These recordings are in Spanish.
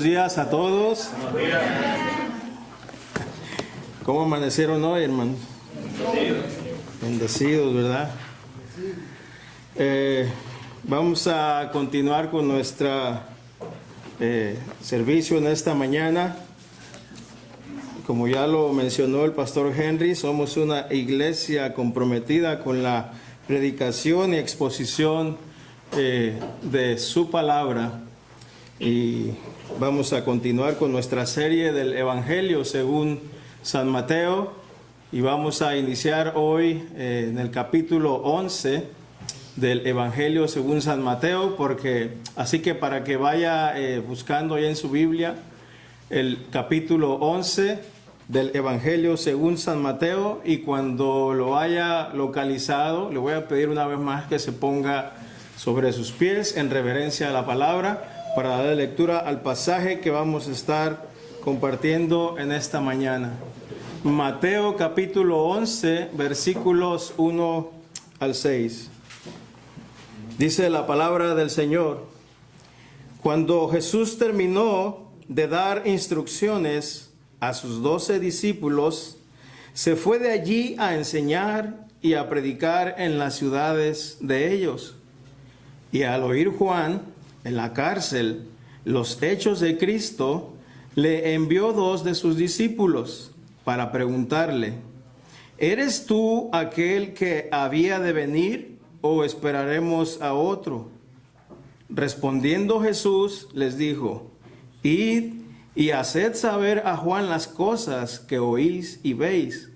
días a todos. Buenos días. ¿Cómo amanecieron hoy, hermanos? Bendecidos, ¿verdad? Vamos a continuar con nuestro servicio en esta mañana. Como ya lo mencionó el pastor Henry, somos una iglesia comprometida con la predicación y exposición de su palabra. Y vamos a continuar con nuestra serie del Evangelio según San Mateo. Y vamos a iniciar hoy en el capítulo 11 del Evangelio según San Mateo, así que para que vaya buscando ahí en su Biblia el capítulo 11 del Evangelio según San Mateo, y cuando lo haya localizado, le voy a pedir una vez más que se ponga sobre sus pies en reverencia a la palabra para dar lectura al pasaje que vamos a estar compartiendo en esta mañana. Mateo capítulo 11, versículos 1 al 6. Dice la palabra del Señor: Cuando Jesús terminó de dar instrucciones a sus 12 discípulos, se fue de allí a enseñar y a predicar en las ciudades de ellos. Y al oír Juan en la cárcel los hechos de Cristo, le envió 2 de sus discípulos para preguntarle: ¿eres tú aquel que había de venir o esperaremos a otro? Respondiendo Jesús les dijo: Id y haced saber a Juan las cosas que oís y veis.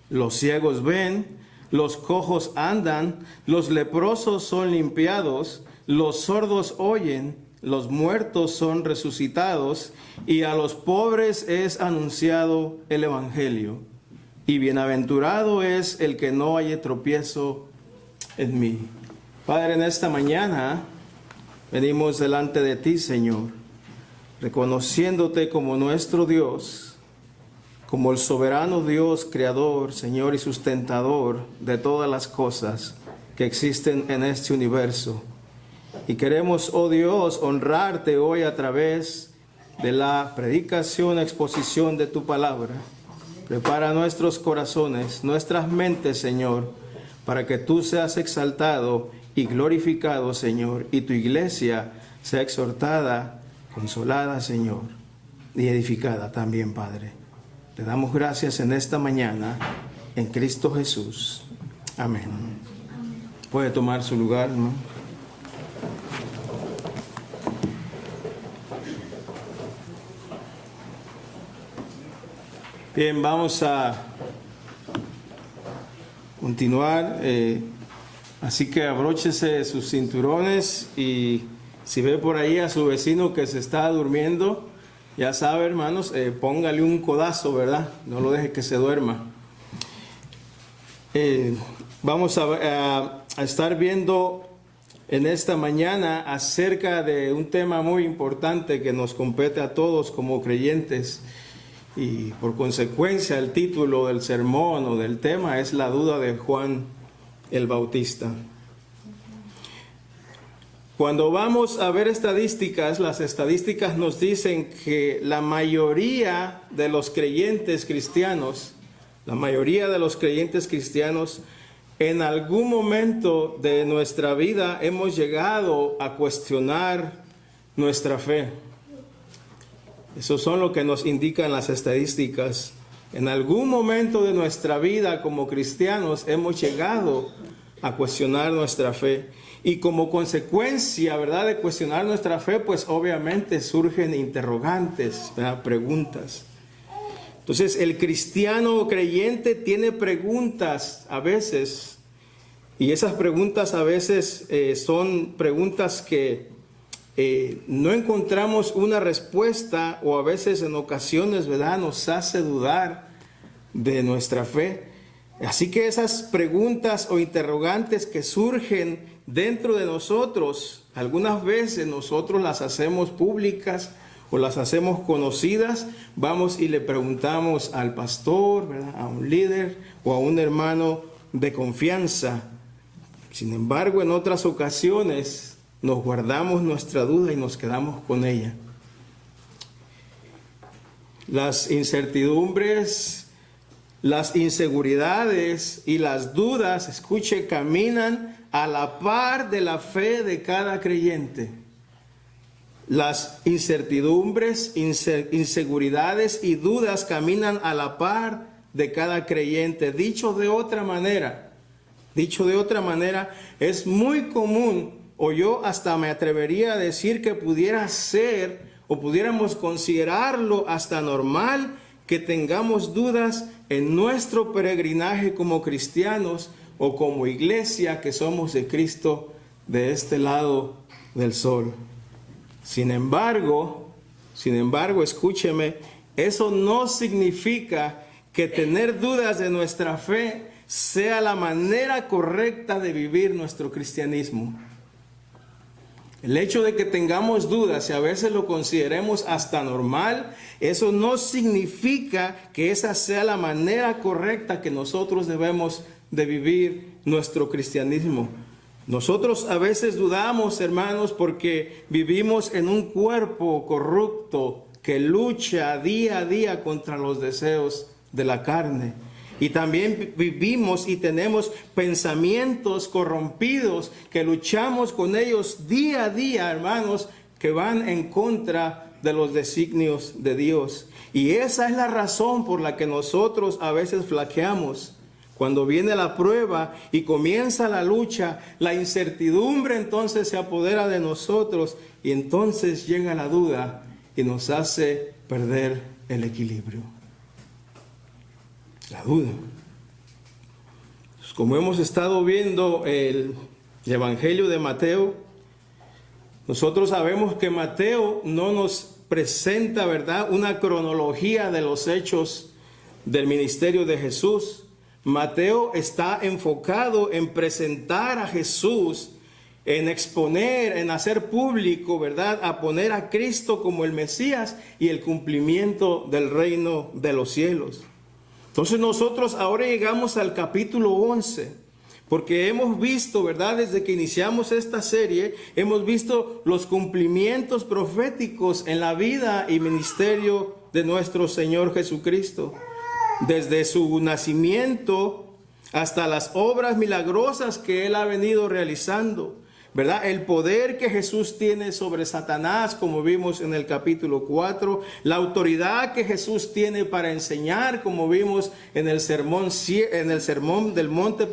Los ciegos ven, los cojos andan, los leprosos son limpiados, los sordos oyen, los muertos son resucitados, y a los pobres es anunciado el Evangelio. Y bienaventurado es el que no haya tropiezo en mí. Padre, en esta mañana venimos delante de ti, Señor, reconociéndote como nuestro Dios, como el soberano Dios, creador, Señor, y sustentador de todas las cosas que existen en este universo. Y queremos, oh Dios, honrarte hoy a través de la predicación, exposición de tu palabra. Prepara nuestros corazones, nuestras mentes, Señor, para que tú seas exaltado y glorificado, Señor, y tu iglesia sea exhortada, consolada, Señor, y edificada también, Padre. Te damos gracias en esta mañana, en Cristo Jesús. Amén. Puede tomar su lugar, ¿no? Bien, vamos a continuar. Así que abróchese sus cinturones, y si ve por ahí a su vecino que se está durmiendo, ya sabe, hermanos, póngale un codazo, ¿verdad? No lo deje que se duerma. Vamos a estar viendo en esta mañana acerca de un tema muy importante que nos compete a todos como creyentes. Y por consecuencia el título del sermón o del tema es la duda de Juan el Bautista. Cuando vamos a ver estadísticas, las estadísticas nos dicen que la mayoría de los creyentes cristianos, en algún momento de nuestra vida hemos llegado a cuestionar nuestra fe. Eso son lo que nos indican las estadísticas. En algún momento de nuestra vida como cristianos hemos llegado a cuestionar nuestra fe. Y como consecuencia, ¿verdad?, de cuestionar nuestra fe, pues obviamente surgen interrogantes, ¿verdad?, preguntas. Entonces, el cristiano creyente tiene preguntas a veces, y esas preguntas a veces son preguntas que no encontramos una respuesta, o a veces en ocasiones, ¿verdad?, nos hace dudar de nuestra fe. Así que esas preguntas o interrogantes que surgen dentro de nosotros, algunas veces nosotros las hacemos públicas o las hacemos conocidas. Vamos y le preguntamos al pastor, ¿verdad?, a un líder o a un hermano de confianza. Sin embargo, en otras ocasiones nos guardamos nuestra duda y nos quedamos con ella. las incertidumbres, las inseguridades y las dudas, escuche, caminan a la par de la fe de cada creyente. Las incertidumbres, inseguridades y dudas caminan a la par de cada creyente. Dicho de otra manera, es muy común, o yo hasta me atrevería a decir que pudiera ser, o pudiéramos considerarlo hasta normal, que tengamos dudas en nuestro peregrinaje como cristianos o como iglesia que somos de Cristo de este lado del sol. Sin embargo, escúcheme, eso no significa que tener dudas de nuestra fe sea la manera correcta de vivir nuestro cristianismo. El hecho de que tengamos dudas y a veces lo consideremos hasta normal, eso no significa que esa sea la manera correcta que nosotros debemos de vivir nuestro cristianismo. Nosotros a veces dudamos, hermanos, porque vivimos en un cuerpo corrupto que lucha día a día contra los deseos de la carne. Y también vivimos y tenemos pensamientos corrompidos que luchamos con ellos día a día, hermanos, que van en contra de los designios de Dios. Y esa es la razón por la que nosotros a veces flaqueamos. Cuando viene la prueba y comienza la lucha, la incertidumbre entonces se apodera de nosotros y entonces llega la duda y nos hace perder el equilibrio. La duda. Pues como hemos estado viendo el Evangelio de Mateo, nosotros sabemos que Mateo no nos presenta, ¿verdad?, una cronología de los hechos del ministerio de Jesús. Mateo está enfocado en presentar a Jesús, en exponer, en hacer público, ¿verdad?, a poner a Cristo como el Mesías y el cumplimiento del reino de los cielos. Entonces nosotros ahora llegamos al capítulo 11, porque hemos visto, ¿verdad?, desde que iniciamos esta serie, hemos visto los cumplimientos proféticos en la vida y ministerio de nuestro Señor Jesucristo. Desde su nacimiento hasta las obras milagrosas que Él ha venido realizando, ¿verdad? El poder que Jesús tiene sobre Satanás, como vimos en el capítulo 4, la autoridad que Jesús tiene para enseñar, como vimos en el sermón del monte,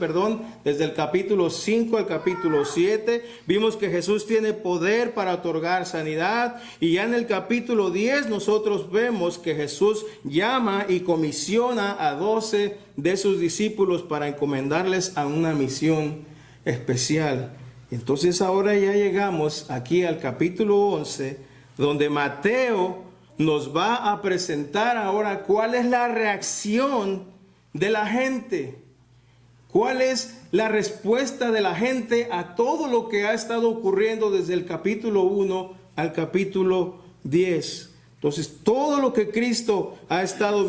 desde el capítulo 5 al capítulo 7, vimos que Jesús tiene poder para otorgar sanidad, y ya en el capítulo 10 nosotros vemos que Jesús llama y comisiona a 12 de sus discípulos para encomendarles a una misión especial. Entonces ahora ya llegamos aquí al capítulo 11, donde Mateo nos va a presentar ahora cuál es la reacción de la gente, cuál es la respuesta de la gente a todo lo que ha estado ocurriendo desde el capítulo 1 al capítulo 10. Entonces, todo lo que Cristo ha estado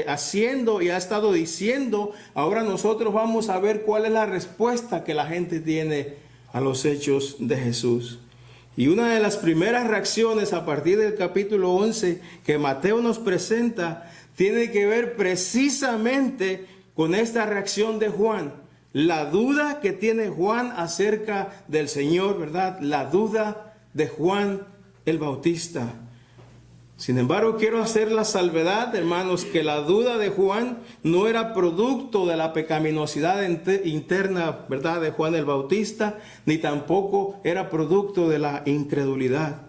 haciendo y ha estado diciendo, ahora nosotros vamos a ver cuál es la respuesta que la gente tiene a los hechos de Jesús. Y una de las primeras reacciones a partir del capítulo 11 que Mateo nos presenta tiene que ver precisamente con esta reacción de Juan. La duda que tiene Juan acerca del Señor, ¿verdad? La duda de Juan el Bautista. Sin embargo, quiero hacer la salvedad, hermanos, que la duda de Juan no era producto de la pecaminosidad interna, ¿verdad?, de Juan el Bautista, ni tampoco era producto de la incredulidad.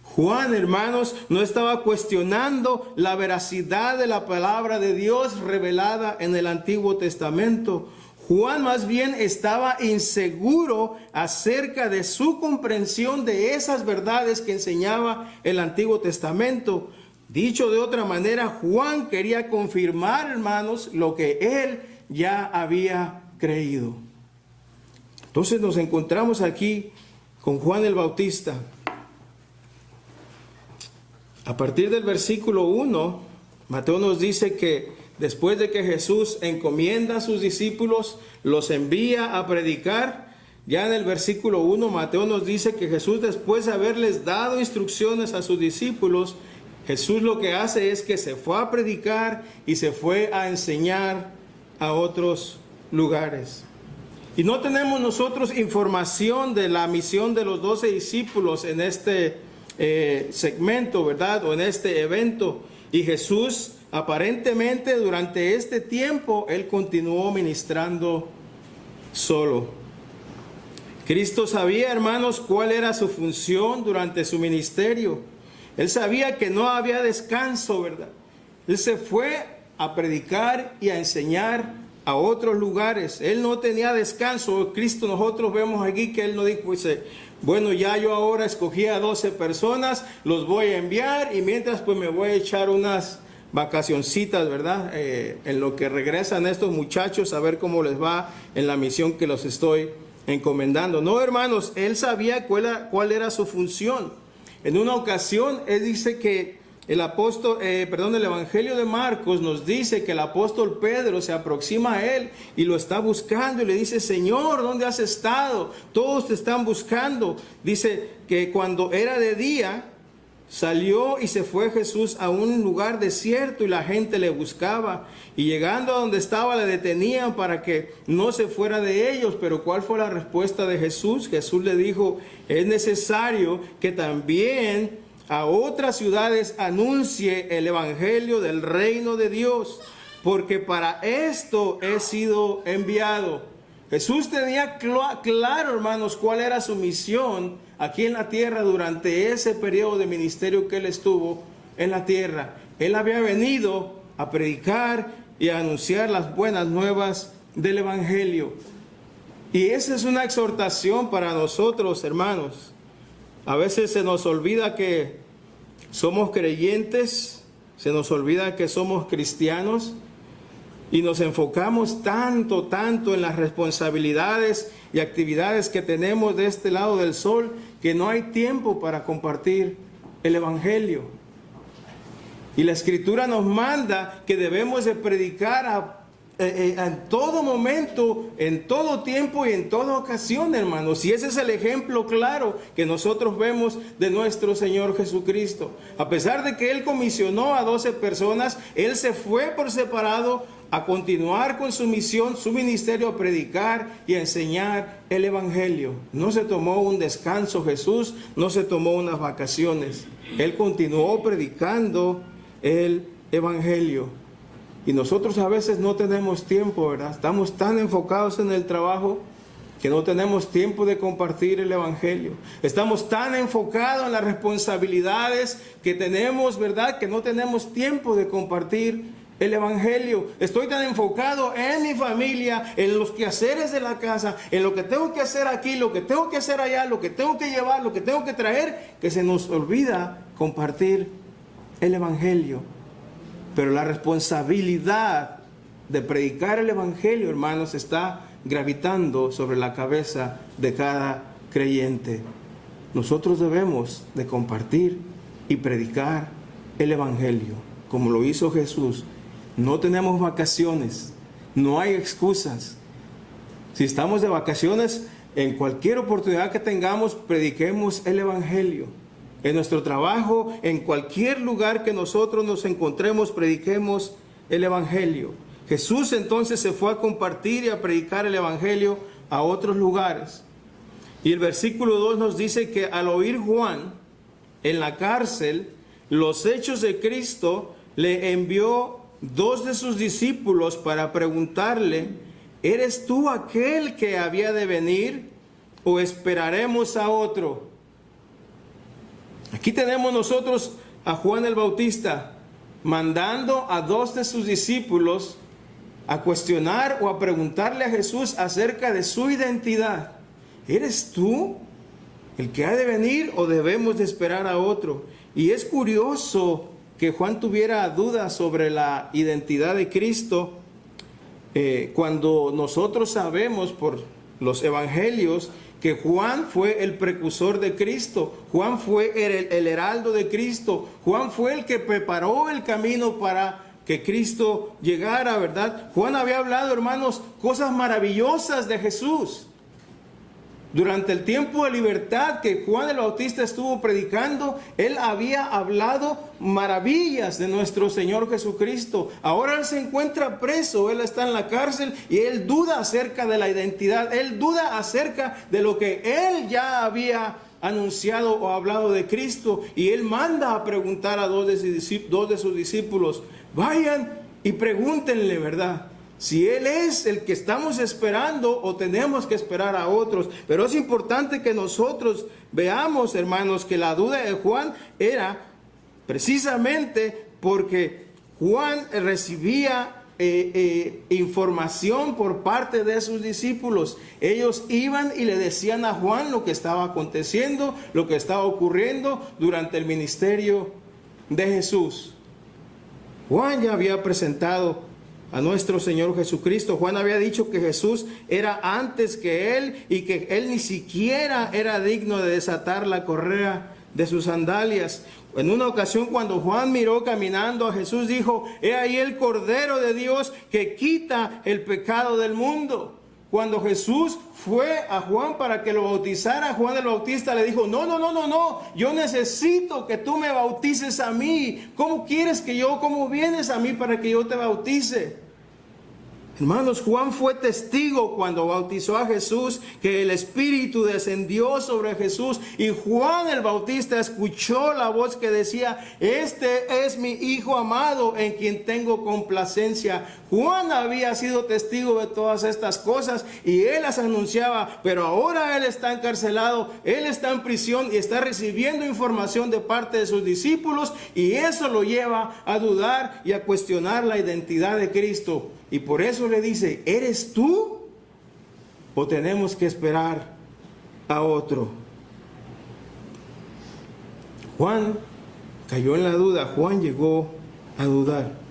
Juan, hermanos, no estaba cuestionando la veracidad de la palabra de Dios revelada en el Antiguo Testamento. Juan más bien estaba inseguro acerca de su comprensión de esas verdades que enseñaba el Antiguo Testamento. Dicho de otra manera, Juan quería confirmar, hermanos, lo que él ya había creído. Entonces nos encontramos aquí con Juan el Bautista. A partir del versículo 1, Mateo nos dice que después de que Jesús encomienda a sus discípulos, los envía a predicar, ya en el versículo 1 Mateo nos dice que Jesús, después de haberles dado instrucciones a sus discípulos, Jesús lo que hace es que se fue a predicar y se fue a enseñar a otros lugares. Y no tenemos nosotros información de la misión de los 12 discípulos en este segmento, ¿verdad? O en este evento. Y Jesús, aparentemente, durante este tiempo, Él continuó ministrando solo. Cristo sabía, hermanos, cuál era su función durante su ministerio. Él sabía que no había descanso, ¿verdad? Él se fue a predicar y a enseñar a otros lugares. Él no tenía descanso. Cristo, nosotros vemos aquí que Él no dijo, dice, bueno, ya yo ahora escogí a 12 personas, los voy a enviar y mientras pues me voy a echar unas vacacioncitas, ¿verdad? En lo que regresan estos muchachos a ver cómo les va en la misión que los estoy encomendando. No, hermanos, Él sabía cuál era su función. En una ocasión, Él dice que el Evangelio de Marcos nos dice que el apóstol Pedro se aproxima a Él y lo está buscando y le dice, Señor, ¿dónde has estado? Todos te están buscando. Dice que cuando era de día, salió y se fue Jesús a un lugar desierto y la gente le buscaba. Y llegando a donde estaba le detenían para que no se fuera de ellos. Pero ¿cuál fue la respuesta de Jesús? Jesús le dijo, es necesario que también a otras ciudades anuncie el evangelio del reino de Dios, porque para esto he sido enviado. Jesús tenía claro, hermanos, cuál era su misión aquí en la tierra durante ese periodo de ministerio que Él estuvo en la tierra. Él había venido a predicar y a anunciar las buenas nuevas del evangelio. Y esa es una exhortación para nosotros, hermanos. A veces se nos olvida que somos creyentes, se nos olvida que somos cristianos y nos enfocamos tanto en las responsabilidades y actividades que tenemos de este lado del sol que no hay tiempo para compartir el evangelio. Y la Escritura nos manda que debemos de predicar en todo momento, en todo tiempo y en toda ocasión, hermanos. Y ese es el ejemplo claro que nosotros vemos de nuestro Señor Jesucristo. A pesar de que Él comisionó a 12 personas, Él se fue por separado a continuar con su misión, su ministerio, a predicar y a enseñar el evangelio. No se tomó un descanso Jesús, no se tomó unas vacaciones. Él continuó predicando el evangelio. Y nosotros a veces no tenemos tiempo, ¿verdad? Estamos tan enfocados en el trabajo que no tenemos tiempo de compartir el evangelio. Estamos tan enfocados en las responsabilidades que tenemos, ¿verdad? Que no tenemos tiempo de compartir el evangelio. Estoy tan enfocado en mi familia, en los quehaceres de la casa, en lo que tengo que hacer aquí, lo que tengo que hacer allá, lo que tengo que llevar, lo que tengo que traer, que se nos olvida compartir el evangelio. Pero la responsabilidad de predicar el evangelio, hermanos, está gravitando sobre la cabeza de cada creyente. Nosotros debemos de compartir y predicar el evangelio, como lo hizo Jesús. No tenemos vacaciones, no hay excusas. Si estamos de vacaciones, en cualquier oportunidad que tengamos, prediquemos el evangelio. En nuestro trabajo, en cualquier lugar que nosotros nos encontremos, prediquemos el evangelio. Jesús entonces se fue a compartir y a predicar el evangelio a otros lugares. Y el versículo 2 nos dice que al oír Juan en la cárcel los hechos de Cristo, le envió 2 de sus discípulos para preguntarle, ¿eres tú aquel que había de venir o esperaremos a otro? Aquí tenemos nosotros a Juan el Bautista mandando a 2 de sus discípulos a cuestionar o a preguntarle a Jesús acerca de su identidad. ¿Eres tú el que ha de venir o debemos de esperar a otro? Y es curioso que Juan tuviera dudas sobre la identidad de Cristo cuando nosotros sabemos por los evangelios que Juan fue el precursor de Cristo. Juan fue el heraldo de Cristo. Juan fue el que preparó el camino para que Cristo llegara, ¿verdad? Juan había hablado, hermanos, cosas maravillosas de Jesús. Durante el tiempo de libertad que Juan el Bautista estuvo predicando, él había hablado maravillas de nuestro Señor Jesucristo. Ahora él se encuentra preso, él está en la cárcel y él duda acerca de la identidad, él duda acerca de lo que él ya había anunciado o hablado de Cristo, y él manda a preguntar a dos de sus discípulos: vayan y pregúntenle, ¿verdad?, si Él es el que estamos esperando o tenemos que esperar a otros. Pero es importante que nosotros veamos, hermanos, que la duda de Juan era precisamente porque Juan recibía información por parte de sus discípulos. Ellos iban y le decían a Juan lo que estaba aconteciendo, lo que estaba ocurriendo durante el ministerio de Jesús. Juan ya había presentado a nuestro Señor Jesucristo. Juan había dicho que Jesús era antes que él y que él ni siquiera era digno de desatar la correa de sus sandalias. En una ocasión, cuando Juan miró caminando a Jesús, dijo: he ahí el Cordero de Dios que quita el pecado del mundo. Cuando Jesús fue a Juan para que lo bautizara, Juan el Bautista le dijo: no, yo necesito que tú me bautices a mí. ¿Cómo vienes a mí para que yo te bautice? Hermanos, Juan fue testigo cuando bautizó a Jesús, que el Espíritu descendió sobre Jesús, y Juan el Bautista escuchó la voz que decía: este es mi Hijo amado en quien tengo complacencia. Juan había sido testigo de todas estas cosas y él las anunciaba, pero ahora él está encarcelado, él está en prisión y está recibiendo información de parte de sus discípulos, y eso lo lleva a dudar y a cuestionar la identidad de Cristo. Y por eso le dice: ¿eres tú o tenemos que esperar a otro? Juan cayó en la duda, Juan llegó a dudar.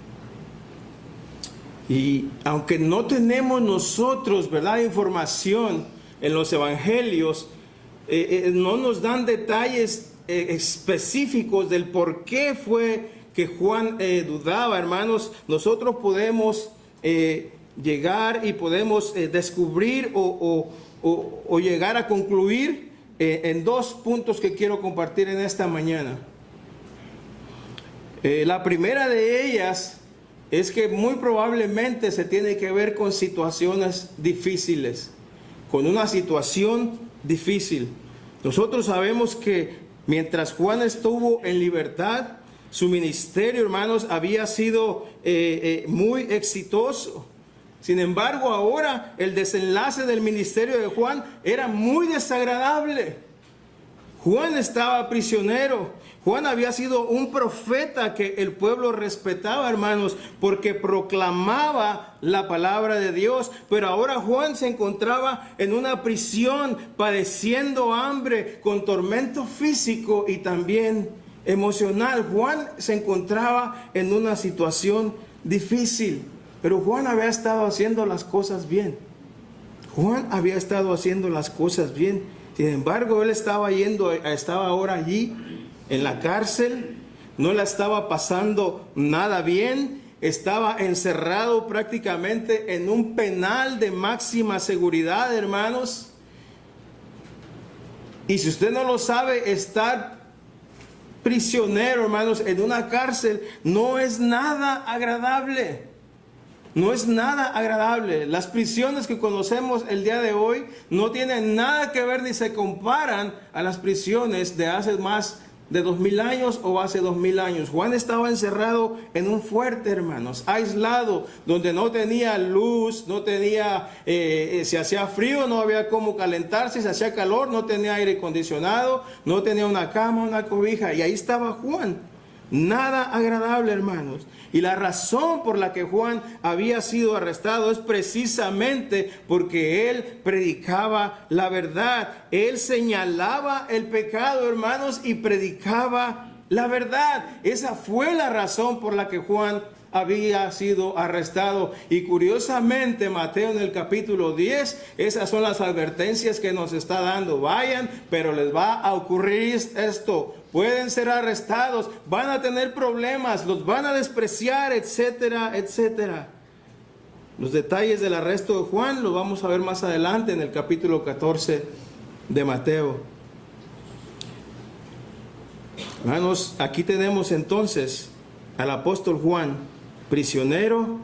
Y aunque no tenemos nosotros, ¿verdad?, información en los evangelios, no nos dan detalles específicos del por qué fue que Juan dudaba, hermanos. Nosotros podemos llegar y podemos descubrir o llegar a concluir en dos puntos que quiero compartir en esta mañana. La primera de ellas es que muy probablemente se tiene que ver con situaciones difíciles, con una situación difícil. Nosotros sabemos que mientras Juan estuvo en libertad, su ministerio, hermanos, había sido muy exitoso. Sin embargo, ahora el desenlace del ministerio de Juan era muy desagradable. Juan estaba prisionero. Juan había sido un profeta que el pueblo respetaba, hermanos, porque proclamaba la palabra de Dios. Pero ahora Juan se encontraba en una prisión, padeciendo hambre, con tormento físico y también emocional. Juan se encontraba en una situación difícil, pero Juan había estado haciendo las cosas bien. Juan había estado haciendo las cosas bien. Sin embargo, él estaba ahora allí en la cárcel, no la estaba pasando nada bien, estaba encerrado prácticamente en un penal de máxima seguridad, hermanos. Y si usted no lo sabe, estar prisionero, hermanos, en una cárcel no es nada agradable. No es nada agradable. Las prisiones que conocemos el día de hoy no tienen nada que ver ni se comparan a las prisiones de hace más de 2000 años o hace 2000 años. Juan estaba encerrado en un fuerte, hermanos, aislado, donde no tenía luz, no tenía, si hacía frío no había cómo calentarse, si hacía calor no tenía aire acondicionado, no tenía una cama, una cobija, y ahí estaba Juan. Nada agradable, hermanos. Y la razón por la que Juan había sido arrestado es precisamente porque él predicaba la verdad. Él señalaba el pecado, hermanos, y predicaba la verdad. Esa fue la razón por la que Juan había sido arrestado. Y curiosamente, Mateo en el capítulo 10, esas son las advertencias que nos está dando. Vayan, pero les va a ocurrir esto. Pueden ser arrestados, van a tener problemas, los van a despreciar, etcétera, etcétera. Los detalles del arresto de Juan los vamos a ver más adelante en el capítulo 14 de Mateo. Hermanos, aquí tenemos entonces al apóstol Juan, prisionero,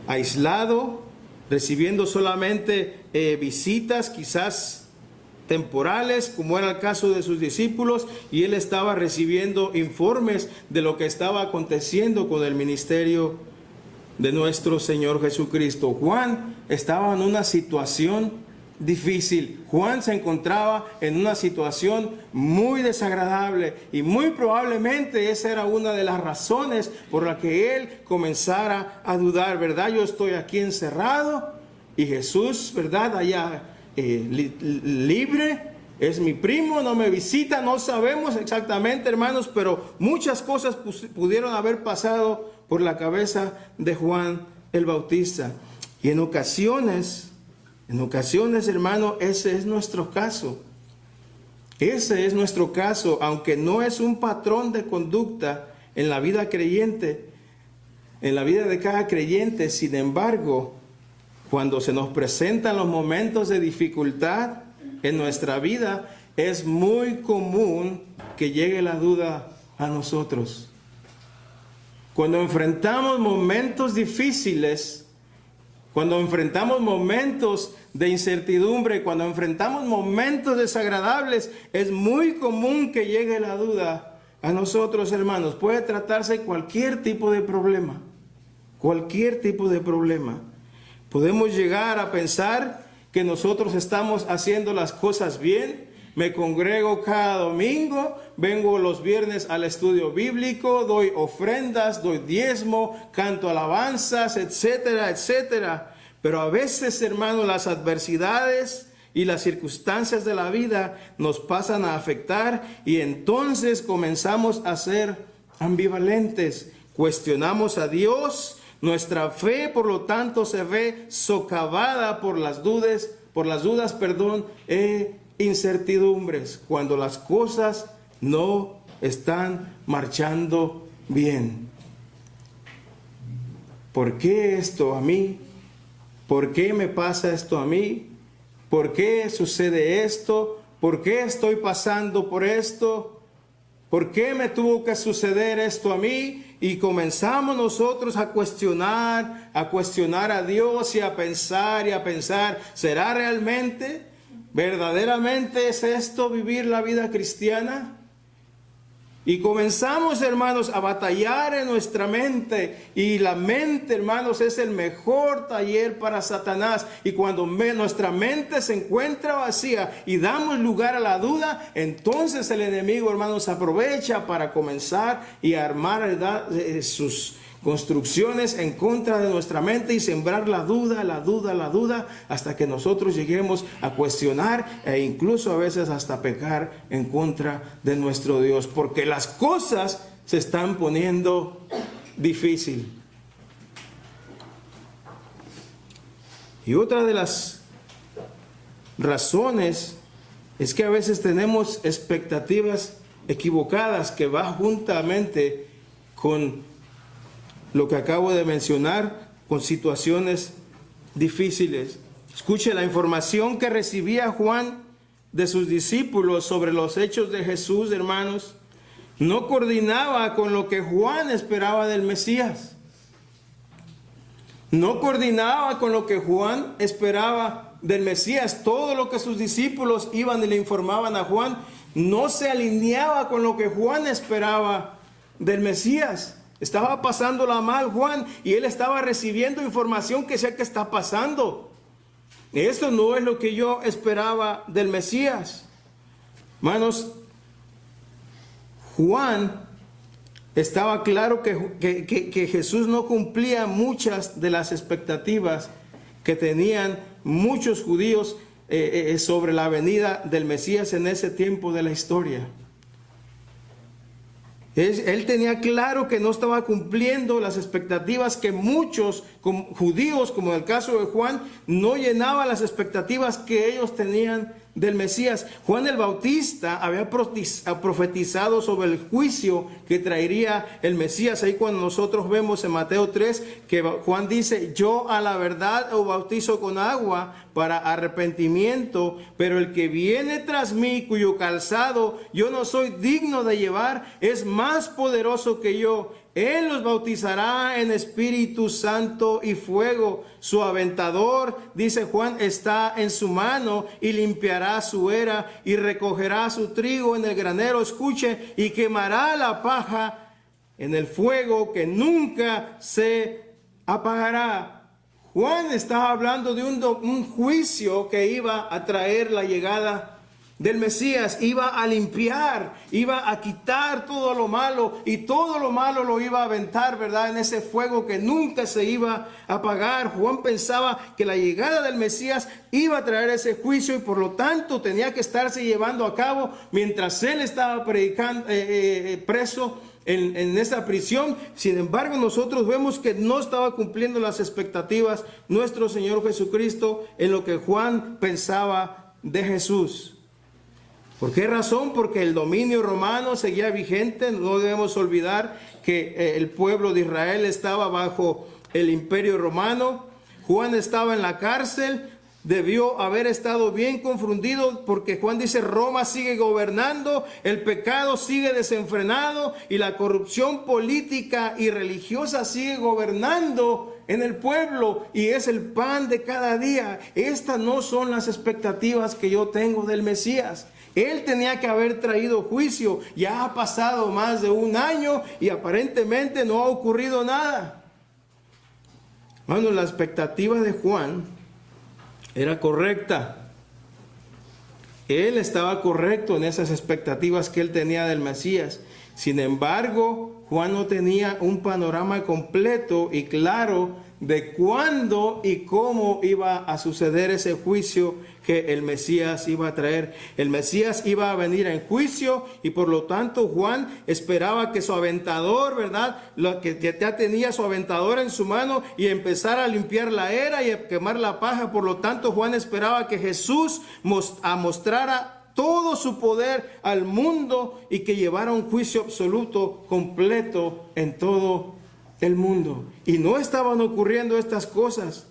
aislado, recibiendo solamente visitas, quizás temporales, como era el caso de sus discípulos, y él estaba recibiendo informes de lo que estaba aconteciendo con el ministerio de nuestro Señor Jesucristo. Juan estaba en una situación difícil. Juan se encontraba en una situación muy desagradable y muy probablemente esa era una de las razones por la que él comenzara a dudar, ¿verdad? Yo estoy aquí encerrado y Jesús, ¿verdad? Allá libre, es mi primo, no me visita, no sabemos exactamente, hermanos, pero muchas cosas pudieron haber pasado por la cabeza de Juan el Bautista. Y en ocasiones, hermano, ese es nuestro caso. Ese es nuestro caso, aunque no es un patrón de conducta en la vida creyente, en la vida de cada creyente. Sin embargo, cuando se nos presentan los momentos de dificultad en nuestra vida, es muy común que llegue la duda a nosotros. Cuando enfrentamos momentos difíciles, cuando enfrentamos momentos de incertidumbre, cuando enfrentamos momentos desagradables, es muy común que llegue la duda a nosotros, hermanos. Puede tratarse cualquier tipo de problema, cualquier tipo de problema. Podemos llegar a pensar que nosotros estamos haciendo las cosas bien. Me congrego cada domingo, vengo los viernes al estudio bíblico, doy ofrendas, doy diezmo, canto alabanzas, etcétera, etcétera. Pero a veces, hermanos, las adversidades y las circunstancias de la vida nos pasan a afectar y entonces comenzamos a ser ambivalentes. Cuestionamos a Dios. Nuestra fe, por lo tanto, se ve socavada por las dudas, e incertidumbres, cuando las cosas no están marchando bien. ¿Por qué esto a mí? ¿Por qué me pasa esto a mí? ¿Por qué sucede esto? ¿Por qué estoy pasando por esto? ¿Por qué me tuvo que suceder esto a mí? Y comenzamos nosotros a cuestionar a Dios y a pensar, ¿será realmente, verdaderamente es esto vivir la vida cristiana? Y comenzamos, hermanos, a batallar en nuestra mente. Y la mente, hermanos, es el mejor taller para Satanás. Y cuando nuestra mente se encuentra vacía y damos lugar a la duda, entonces el enemigo, hermanos, aprovecha para comenzar y armar sus construcciones en contra de nuestra mente y sembrar la duda, hasta que nosotros lleguemos a cuestionar e incluso a veces hasta pecar en contra de nuestro Dios, porque las cosas se están poniendo difíciles. Y otra de las razones es que a veces tenemos expectativas equivocadas que va juntamente con lo que acabo de mencionar, con situaciones difíciles. Escuche, la información que recibía Juan de sus discípulos sobre los hechos de Jesús, hermanos, no coordinaba con lo que Juan esperaba del Mesías. No coordinaba con lo que Juan esperaba del Mesías. Todo lo que sus discípulos iban y le informaban a Juan no se alineaba con lo que Juan esperaba del Mesías. Estaba pasándola mal Juan y él estaba recibiendo información que sé que está pasando. Esto no es lo que yo esperaba del Mesías. Hermanos, Juan estaba claro que Jesús no cumplía muchas de las expectativas que tenían muchos judíos sobre la venida del Mesías en ese tiempo de la historia. Él tenía claro que no estaba cumpliendo las expectativas que muchos judíos, como en el caso de Juan, no llenaban las expectativas que ellos tenían del Mesías. Juan el Bautista había profetizado sobre el juicio que traería el Mesías. Ahí cuando nosotros vemos en Mateo 3 que Juan dice: yo a la verdad os bautizo con agua para arrepentimiento, pero el que viene tras mí, cuyo calzado yo no soy digno de llevar, es más poderoso que yo. Él los bautizará en Espíritu Santo y fuego. Su aventador, dice Juan, está en su mano y limpiará su era y recogerá su trigo en el granero. Escuche, y quemará la paja en el fuego que nunca se apagará. Juan estaba hablando de un juicio que iba a traer la llegada del Mesías. Iba a limpiar, iba a quitar todo lo malo, y todo lo malo lo iba a aventar, ¿verdad?, en ese fuego que nunca se iba a apagar. Juan pensaba que la llegada del Mesías iba a traer ese juicio, y por lo tanto tenía que estarse llevando a cabo mientras él estaba predicando, preso en esa prisión. Sin embargo, nosotros vemos que no estaba cumpliendo las expectativas nuestro Señor Jesucristo en lo que Juan pensaba de Jesús. ¿Por qué razón? Porque el dominio romano seguía vigente. No debemos olvidar que el pueblo de Israel estaba bajo el imperio romano. Juan estaba en la cárcel. Debió haber estado bien confundido, porque Juan dice: Roma sigue gobernando, el pecado sigue desenfrenado y la corrupción política y religiosa sigue gobernando en el pueblo, y es el pan de cada día. Estas no son las expectativas que yo tengo del Mesías. Él tenía que haber traído juicio. Ya ha pasado más de un año y aparentemente no ha ocurrido nada. Bueno, la expectativa de Juan era correcta. Él estaba correcto en esas expectativas que él tenía del Mesías. Sin embargo, Juan no tenía un panorama completo y claro de cuándo y cómo iba a suceder ese juicio que el Mesías iba a traer. El Mesías iba a venir en juicio, y por lo tanto Juan esperaba que su aventador, ¿verdad?, lo que ya tenía su aventador en su mano, y empezara a limpiar la era y a quemar la paja. Por lo tanto, Juan esperaba que Jesús mostrara todo su poder al mundo y que llevara un juicio absoluto, completo en todo el mundo. Y no estaban ocurriendo estas cosas.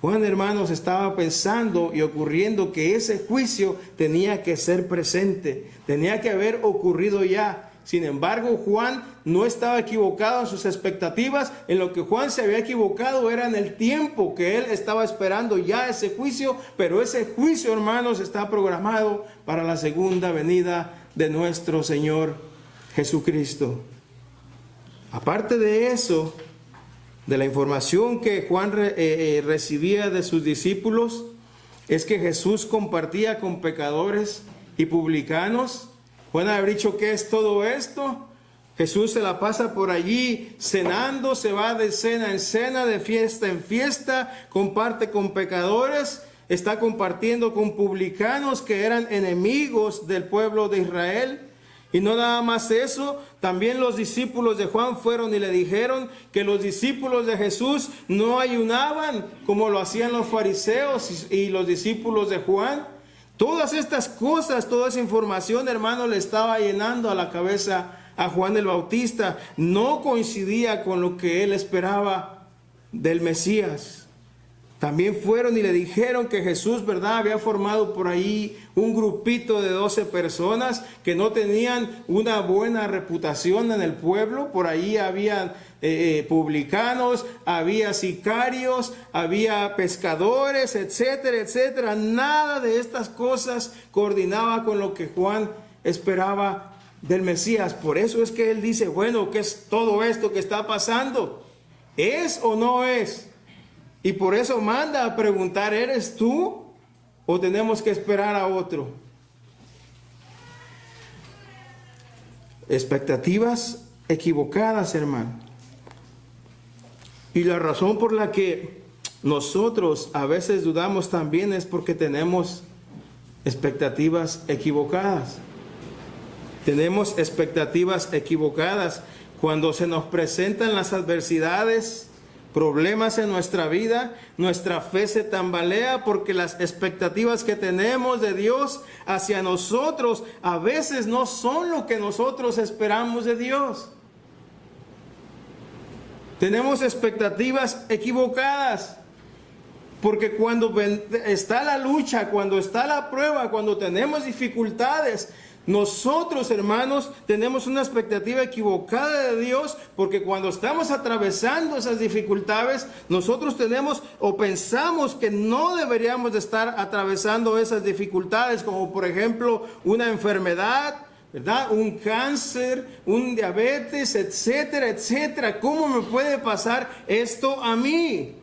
Juan, hermanos, estaba pensando y ocurriendo que ese juicio tenía que ser presente, tenía que haber ocurrido ya. Sin embargo, Juan no estaba equivocado en sus expectativas. En lo que Juan se había equivocado era en el tiempo que él estaba esperando ya ese juicio. Pero ese juicio, hermanos, está programado para la segunda venida de nuestro Señor Jesucristo. Aparte de eso, de la información que Juan recibía de sus discípulos, es que Jesús compartía con pecadores y publicanos. Juan haber dicho: ¿qué es todo esto? Jesús se la pasa por allí cenando, se va de cena en cena, de fiesta en fiesta, comparte con pecadores, está compartiendo con publicanos que eran enemigos del pueblo de Israel. Y no nada más eso, también los discípulos de Juan fueron y le dijeron que los discípulos de Jesús no ayunaban como lo hacían los fariseos y los discípulos de Juan. Todas estas cosas, toda esa información, hermano, le estaba llenando a la cabeza a Juan el Bautista. No coincidía con lo que él esperaba del Mesías. También fueron y le dijeron que Jesús, ¿verdad?, había formado por ahí un grupito de 12 personas que no tenían una buena reputación en el pueblo. Por ahí había publicanos, había sicarios, había pescadores, etcétera, etcétera. Nada de estas cosas coordinaba con lo que Juan esperaba del Mesías. Por eso es que él dice: bueno, ¿qué es todo esto que está pasando? ¿Es o no es? Y por eso manda a preguntar: ¿eres tú o tenemos que esperar a otro? Expectativas equivocadas, hermano. Y la razón por la que nosotros a veces dudamos también es porque tenemos expectativas equivocadas. Tenemos expectativas equivocadas. Cuando se nos presentan las adversidades, problemas en nuestra vida, nuestra fe se tambalea porque las expectativas que tenemos de Dios hacia nosotros a veces no son lo que nosotros esperamos de Dios. Tenemos expectativas equivocadas porque cuando está la lucha, cuando está la prueba, cuando tenemos dificultades, nosotros, hermanos, tenemos una expectativa equivocada de Dios, porque cuando estamos atravesando esas dificultades, nosotros tenemos o pensamos que no deberíamos de estar atravesando esas dificultades, como por ejemplo una enfermedad, ¿verdad? Un cáncer, un diabetes, etcétera, etcétera. ¿Cómo me puede pasar esto a mí?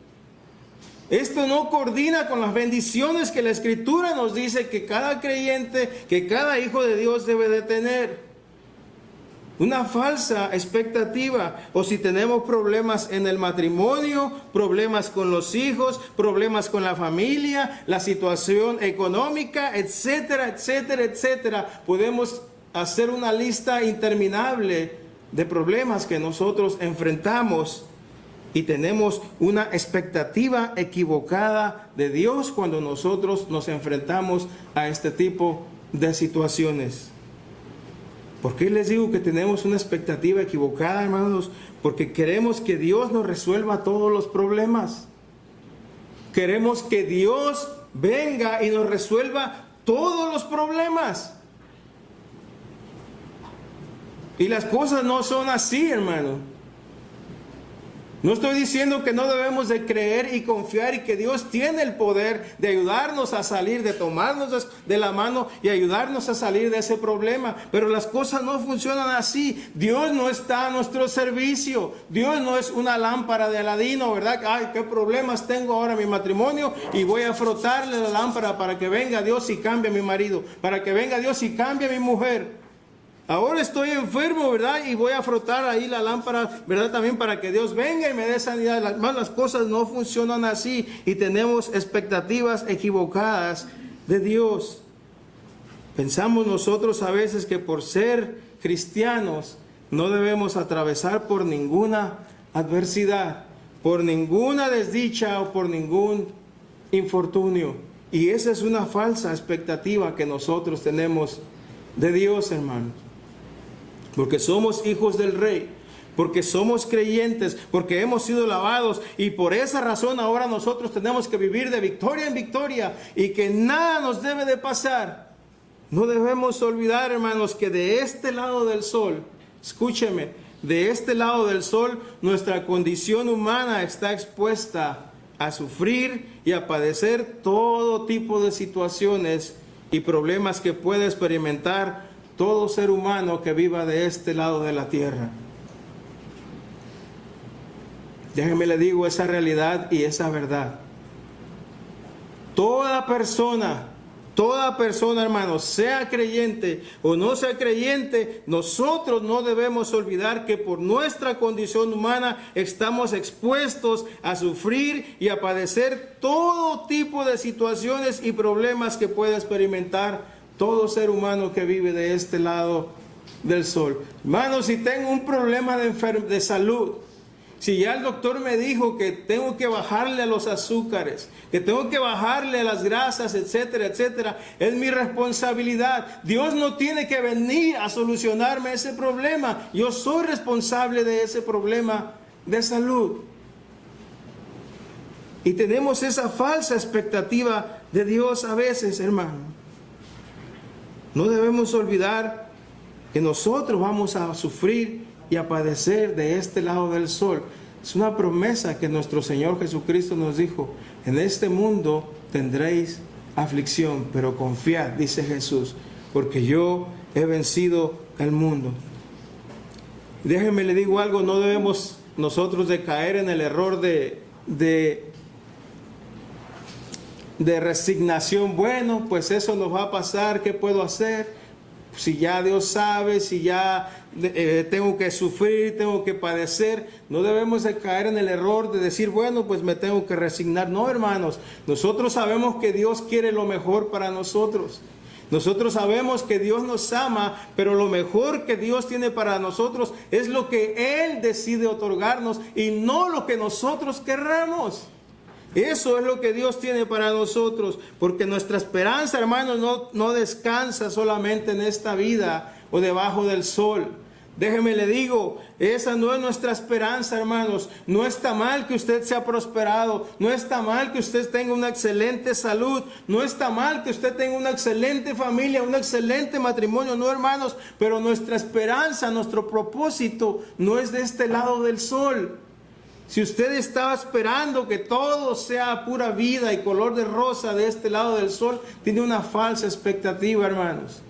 Esto no coordina con las bendiciones que la Escritura nos dice que cada creyente, que cada hijo de Dios debe de tener. Una falsa expectativa. O si tenemos problemas en el matrimonio, problemas con los hijos, problemas con la familia, la situación económica, etcétera, etcétera, etcétera. Podemos hacer una lista interminable de problemas que nosotros enfrentamos. Y tenemos una expectativa equivocada de Dios cuando nosotros nos enfrentamos a este tipo de situaciones. ¿Por qué les digo que tenemos una expectativa equivocada, hermanos? Porque queremos que Dios nos resuelva todos los problemas. Queremos que Dios venga y nos resuelva todos los problemas. Y las cosas no son así, hermano. No estoy diciendo que no debemos de creer y confiar y que Dios tiene el poder de ayudarnos a salir, de tomarnos de la mano y ayudarnos a salir de ese problema. Pero las cosas no funcionan así. Dios no está a nuestro servicio. Dios no es una lámpara de Aladino, ¿verdad? Ay, qué problemas tengo ahora en mi matrimonio y voy a frotarle la lámpara para que venga Dios y cambie a mi marido, para que venga Dios y cambie a mi mujer. Ahora estoy enfermo, ¿verdad? Y voy a frotar ahí la lámpara, ¿verdad? También para que Dios venga y me dé sanidad. Las cosas no funcionan así y tenemos expectativas equivocadas de Dios. Pensamos nosotros a veces que por ser cristianos no debemos atravesar por ninguna adversidad, por ninguna desdicha o por ningún infortunio. Y esa es una falsa expectativa que nosotros tenemos de Dios, hermanos. Porque somos hijos del Rey, porque somos creyentes, porque hemos sido lavados y por esa razón ahora nosotros tenemos que vivir de victoria en victoria y que nada nos debe de pasar. No debemos olvidar, hermanos, que de este lado del sol, escúcheme, de este lado del sol nuestra condición humana está expuesta a sufrir y a padecer todo tipo de situaciones y problemas que puede experimentar todo ser humano que viva de este lado de la tierra. Déjeme le digo esa realidad y esa verdad. Toda persona, hermano, sea creyente o no sea creyente, nosotros no debemos olvidar que por nuestra condición humana estamos expuestos a sufrir y a padecer todo tipo de situaciones y problemas que pueda experimentar todo ser humano que vive de este lado del sol. Hermano, si tengo un problema de salud, si ya el doctor me dijo que tengo que bajarle a los azúcares, que tengo que bajarle a las grasas, etcétera, etcétera, es mi responsabilidad. Dios no tiene que venir a solucionarme ese problema. Yo soy responsable de ese problema de salud. Y tenemos esa falsa expectativa de Dios a veces, hermano. No debemos olvidar que nosotros vamos a sufrir y a padecer de este lado del sol. Es una promesa que nuestro Señor Jesucristo nos dijo: en este mundo tendréis aflicción, pero confiad, dice Jesús, porque yo he vencido al mundo. Déjenme le digo algo, no debemos nosotros de caer en el error de resignación. Bueno, pues eso nos va a pasar, ¿qué puedo hacer? Si ya Dios sabe, si ya tengo que sufrir, tengo que padecer. No debemos de caer en el error de decir, bueno, pues me tengo que resignar. No, hermanos, nosotros sabemos que Dios quiere lo mejor para nosotros. Nosotros sabemos que Dios nos ama, pero lo mejor que Dios tiene para nosotros es lo que Él decide otorgarnos y no lo que nosotros querramos. Eso es lo que Dios tiene para nosotros, porque nuestra esperanza, hermanos, no descansa solamente en esta vida o debajo del sol. Déjeme le digo, esa no es nuestra esperanza, hermanos. No está mal que usted sea prosperado, no está mal que usted tenga una excelente salud, no está mal que usted tenga una excelente familia, un excelente matrimonio, no, hermanos, pero nuestra esperanza, nuestro propósito no es de este lado del sol. Si usted estaba esperando que todo sea pura vida y color de rosa de este lado del sol, tiene una falsa expectativa, hermanos,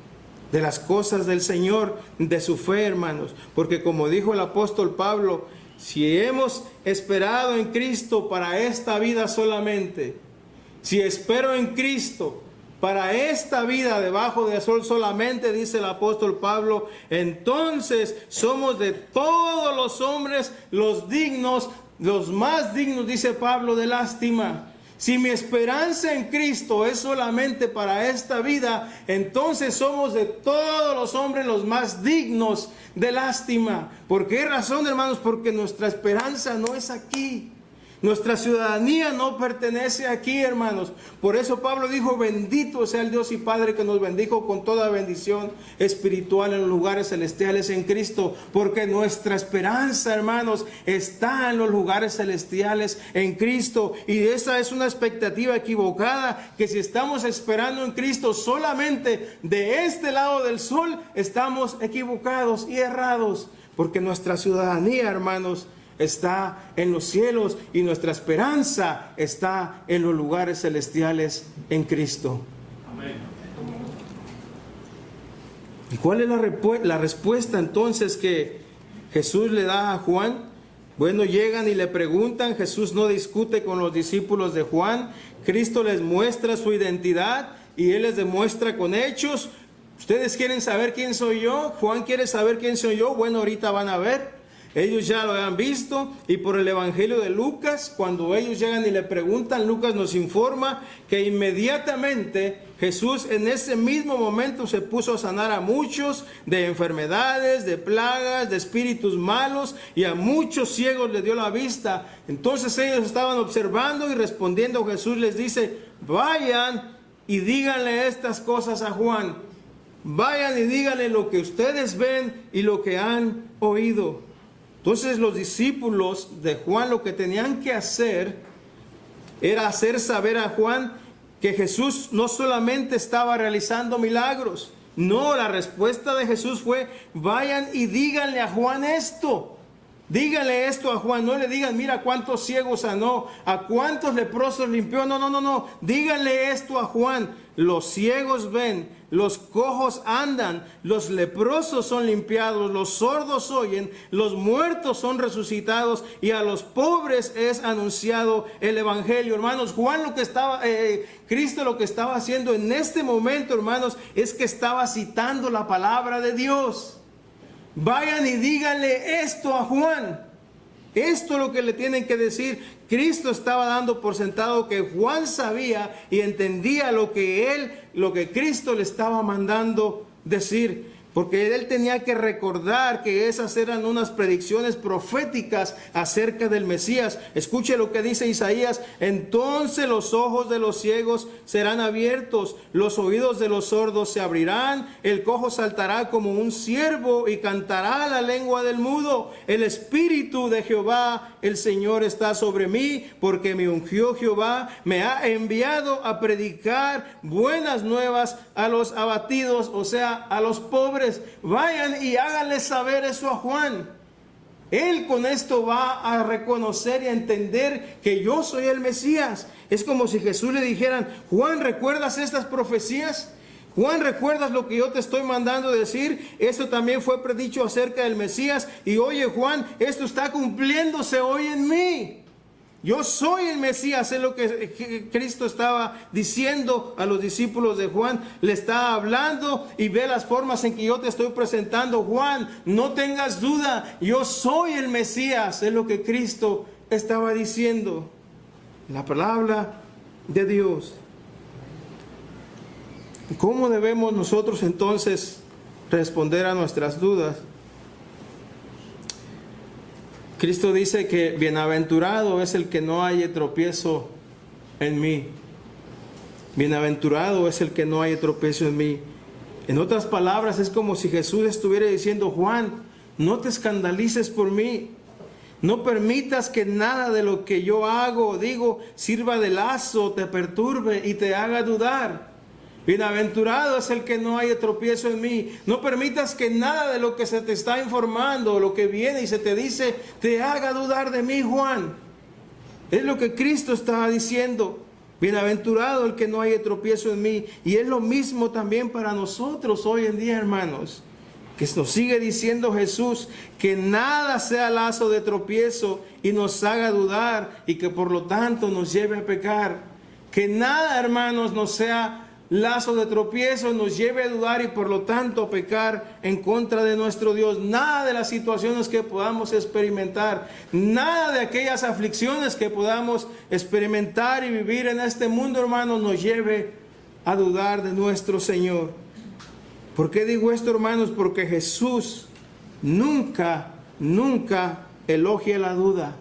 de las cosas del Señor, de su fe, hermanos. Porque como dijo el apóstol Pablo, si hemos esperado en Cristo para esta vida solamente, si espero en Cristo para esta vida debajo del sol solamente, dice el apóstol Pablo, entonces somos de todos los hombres los dignos, los más dignos, dice Pablo, de lástima. Si mi esperanza en Cristo es solamente para esta vida, entonces somos de todos los hombres los más dignos de lástima. ¿Por qué razón, hermanos? Porque nuestra esperanza no es aquí. Nuestra ciudadanía no pertenece aquí, hermanos. Por eso Pablo dijo, bendito sea el Dios y Padre que nos bendijo con toda bendición espiritual en los lugares celestiales en Cristo. Porque nuestra esperanza, hermanos, está en los lugares celestiales en Cristo. Y esa es una expectativa equivocada, que si estamos esperando en Cristo solamente de este lado del sol, estamos equivocados y errados. Porque nuestra ciudadanía, hermanos, está en los cielos y nuestra esperanza está en los lugares celestiales en Cristo. Amén. ¿Y cuál es la respuesta entonces que Jesús le da a Juan? Bueno, llegan y le preguntan, Jesús no discute con los discípulos de Juan, Cristo les muestra su identidad y Él les demuestra con hechos. ¿Ustedes quieren saber quién soy yo? ¿Juan quiere saber quién soy yo? Bueno, ahorita van a ver. Ellos ya lo han visto, y por el Evangelio de Lucas, cuando ellos llegan y le preguntan, Lucas nos informa que inmediatamente Jesús en ese mismo momento se puso a sanar a muchos de enfermedades, de plagas, de espíritus malos, y a muchos ciegos les dio la vista. Entonces ellos estaban observando y respondiendo, Jesús les dice, vayan y díganle estas cosas a Juan. Vayan y díganle lo que ustedes ven y lo que han oído. Entonces los discípulos de Juan lo que tenían que hacer era hacer saber a Juan que Jesús no solamente estaba realizando milagros. No, la respuesta de Jesús fue, vayan y díganle a Juan esto. Díganle esto a Juan, no le digan, mira cuántos ciegos sanó, a cuántos leprosos limpió. No. Díganle esto a Juan. Los ciegos ven, los cojos andan, los leprosos son limpiados, los sordos oyen, los muertos son resucitados y a los pobres es anunciado el evangelio. Hermanos, Cristo lo que estaba haciendo en este momento, hermanos, es que estaba citando la palabra de Dios. Vayan y díganle esto a Juan. Esto es lo que le tienen que decir. Cristo estaba dando por sentado que Juan sabía y entendía lo que Cristo le estaba mandando decir. Porque él tenía que recordar que esas eran unas predicciones proféticas acerca del Mesías. Escuche lo que dice Isaías. Entonces los ojos de los ciegos serán abiertos, los oídos de los sordos se abrirán, el cojo saltará como un ciervo y cantará la lengua del mudo. El Espíritu de Jehová, el Señor, está sobre mí, porque me ungió Jehová, me ha enviado a predicar buenas nuevas a los abatidos, o sea, a los pobres. Vayan y háganle saber eso a Juan. Él con esto va a reconocer y a entender que yo soy el Mesías. Es como si Jesús le dijeran, Juan, ¿recuerdas estas profecías? Juan, ¿recuerdas lo que yo te estoy mandando decir? Esto también fue predicho acerca del Mesías. Y oye, Juan, esto está cumpliéndose hoy en mí. Yo soy el Mesías, es lo que Cristo estaba diciendo a los discípulos de Juan. Le estaba hablando y ve las formas en que yo te estoy presentando. Juan, no tengas duda, yo soy el Mesías, es lo que Cristo estaba diciendo. La palabra de Dios. ¿Cómo debemos nosotros entonces responder a nuestras dudas? Cristo dice que bienaventurado es el que no haya tropiezo en mí. Bienaventurado es el que no haya tropiezo en mí. En otras palabras, es como si Jesús estuviera diciendo: Juan, no te escandalices por mí. No permitas que nada de lo que yo hago o digo sirva de lazo, te perturbe y te haga dudar. Bienaventurado es el que no haya tropiezo en mí. No permitas que nada de lo que se te está informando, lo que viene y se te dice, te haga dudar de mí, Juan. Es lo que Cristo estaba diciendo. Bienaventurado el que no haya tropiezo en mí. Y es lo mismo también para nosotros hoy en día, hermanos. Que nos sigue diciendo Jesús, que nada sea lazo de tropiezo y nos haga dudar y que por lo tanto nos lleve a pecar. Que nada, hermanos, nos sea lazo de tropiezo, nos lleve a dudar y por lo tanto a pecar en contra de nuestro Dios. Nada de las situaciones que podamos experimentar, nada de aquellas aflicciones que podamos experimentar y vivir en este mundo, hermanos, nos lleve a dudar de nuestro Señor. ¿Por qué digo esto, hermanos? Porque Jesús nunca elogia la duda.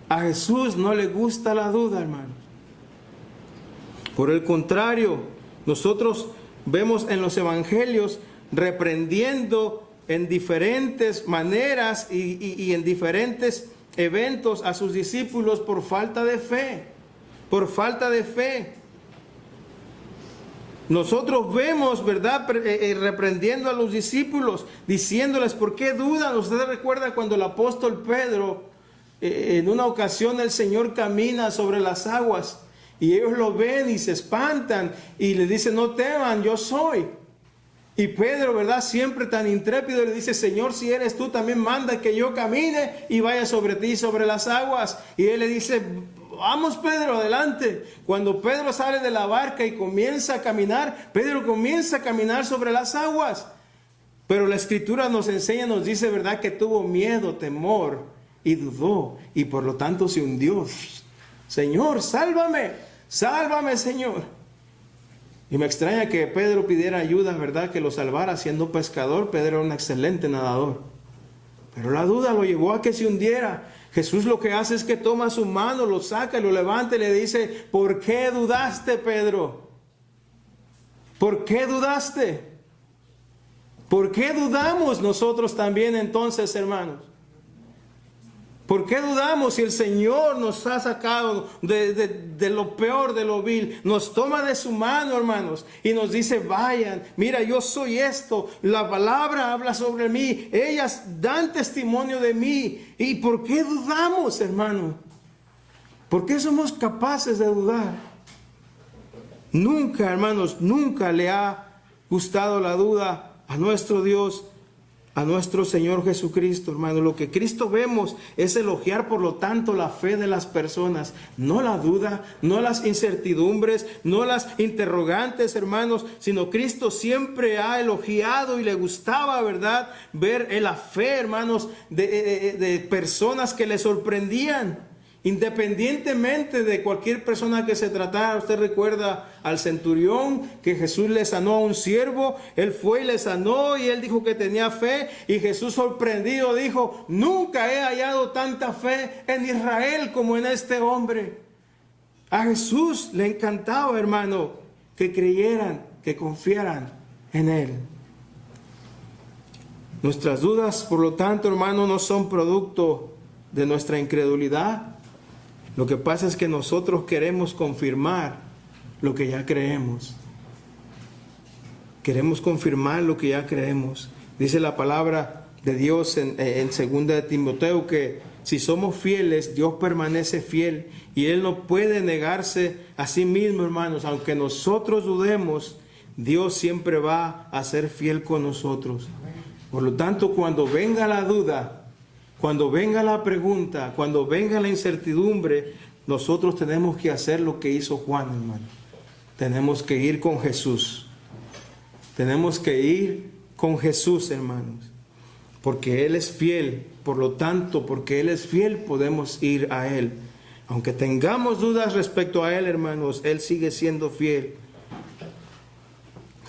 A Jesús no le gusta la duda, hermanos. Por el contrario, nosotros vemos en los evangelios reprendiendo en diferentes maneras y en diferentes eventos a sus discípulos por falta de fe. Por falta de fe. Nosotros vemos, ¿verdad?, reprendiendo a los discípulos, diciéndoles: ¿por qué dudan? Usted recuerda cuando el apóstol Pedro, en una ocasión el Señor camina sobre las aguas y ellos lo ven y se espantan y le dicen: no teman, yo soy. Y Pedro, ¿verdad?, siempre tan intrépido, le dice: Señor, si eres tú, también manda que yo camine y vaya sobre ti, sobre las aguas. Y él le dice: vamos, Pedro, adelante. Cuando Pedro sale de la barca y comienza a caminar, Pedro comienza a caminar sobre las aguas. Pero la Escritura nos enseña, nos dice, ¿verdad?, que tuvo miedo, temor y dudó y por lo tanto se hundió. Señor, sálvame, sálvame, Señor. Y me extraña que Pedro pidiera ayuda, ¿verdad?, que lo salvara siendo pescador. Pedro era un excelente nadador. Pero la duda lo llevó a que se hundiera. Jesús lo que hace es que toma su mano, lo saca, lo levanta y le dice: ¿por qué dudaste, Pedro? ¿Por qué dudaste? ¿Por qué dudamos nosotros también entonces, hermanos? ¿Por qué dudamos si el Señor nos ha sacado de lo peor, de lo vil? Nos toma de su mano, hermanos, y nos dice: vayan, mira, yo soy esto, la palabra habla sobre mí, ellas dan testimonio de mí. ¿Y por qué dudamos, hermano? ¿Por qué somos capaces de dudar? Nunca, hermanos, nunca le ha gustado la duda a nuestro Dios, a nuestro Señor Jesucristo, hermano. Lo que Cristo vemos es elogiar, por lo tanto, la fe de las personas, no la duda, no las incertidumbres, no las interrogantes, hermanos, sino Cristo siempre ha elogiado y le gustaba, ¿verdad?, ver en la fe, hermanos, de personas que le sorprendían. Independientemente de cualquier persona que se tratara. Usted recuerda al centurión que Jesús le sanó a un siervo. Él fue y le sanó y él dijo que tenía fe. Y Jesús, sorprendido, dijo: nunca he hallado tanta fe en Israel como en este hombre. A Jesús le encantaba, hermano, que creyeran, que confiaran en Él. Nuestras dudas, por lo tanto, hermano, no son producto de nuestra incredulidad. Lo que pasa es que nosotros queremos confirmar lo que ya creemos. Queremos confirmar lo que ya creemos. Dice la palabra de Dios en 2 de Timoteo que si somos fieles, Dios permanece fiel y Él no puede negarse a sí mismo, hermanos. Aunque nosotros dudemos, Dios siempre va a ser fiel con nosotros. Por lo tanto, cuando venga la duda, cuando venga la pregunta, cuando venga la incertidumbre, nosotros tenemos que hacer lo que hizo Juan, hermano. Tenemos que ir con Jesús. Tenemos que ir con Jesús, hermanos. Porque Él es fiel. Por lo tanto, porque Él es fiel, podemos ir a Él. Aunque tengamos dudas respecto a Él, hermanos, Él sigue siendo fiel.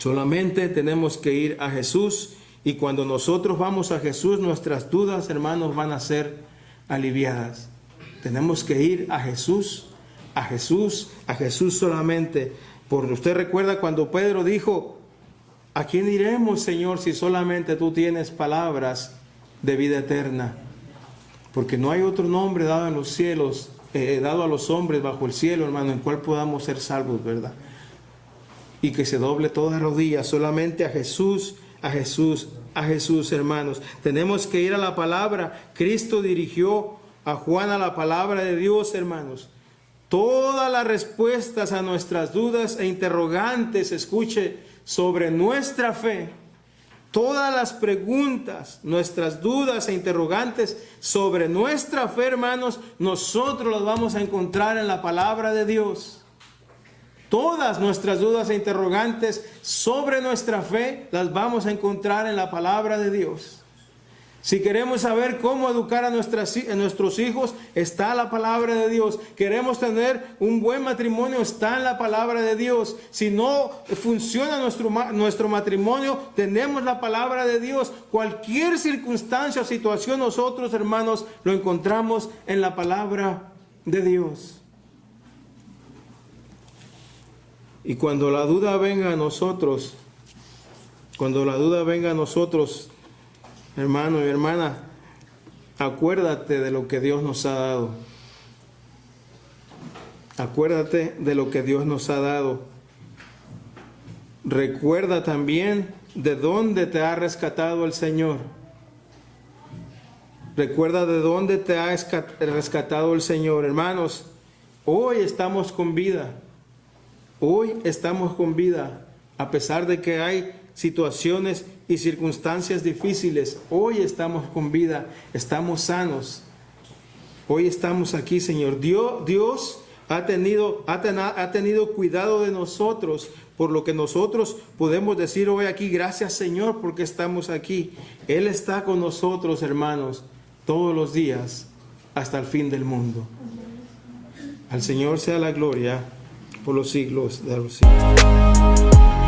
Solamente tenemos que ir a Jesús, y cuando nosotros vamos a Jesús, nuestras dudas, hermanos, van a ser aliviadas. Tenemos que ir a Jesús, a Jesús, a Jesús solamente. Porque usted recuerda cuando Pedro dijo: ¿a quién iremos, Señor, si solamente tú tienes palabras de vida eterna? Porque no hay otro nombre dado en los cielos, dado a los hombres bajo el cielo, hermano, en cual podamos ser salvos, ¿verdad? Y que se doble toda rodilla solamente a Jesús, a Jesús, a Jesús, hermanos. Tenemos que ir a la palabra. Cristo dirigió a Juan a la palabra de Dios, hermanos. Todas las respuestas a nuestras dudas e interrogantes, escuche, sobre nuestra fe. Todas las preguntas, nuestras dudas e interrogantes sobre nuestra fe, hermanos, nosotros las vamos a encontrar en la palabra de Dios. Todas nuestras dudas e interrogantes sobre nuestra fe las vamos a encontrar en la palabra de Dios. Si queremos saber cómo educar a nuestros hijos, está la palabra de Dios. Queremos tener un buen matrimonio, está en la palabra de Dios. Si no funciona nuestro matrimonio, tenemos la palabra de Dios. Cualquier circunstancia o situación, nosotros, hermanos, lo encontramos en la palabra de Dios. Y cuando la duda venga a nosotros, hermano y hermana, acuérdate de lo que Dios nos ha dado. Acuérdate de lo que Dios nos ha dado. Recuerda también de dónde te ha rescatado el Señor. Recuerda de dónde te ha rescatado el Señor. Hermanos, hoy estamos con vida. Hoy estamos con vida. A pesar de que hay situaciones y circunstancias difíciles, hoy estamos con vida, estamos sanos. Hoy estamos aquí, Señor. Dios ha tenido cuidado de nosotros, por lo que nosotros podemos decir hoy aquí: gracias, Señor, porque estamos aquí. Él está con nosotros, hermanos, todos los días hasta el fin del mundo. Al Señor sea la gloria por los siglos de los siglos.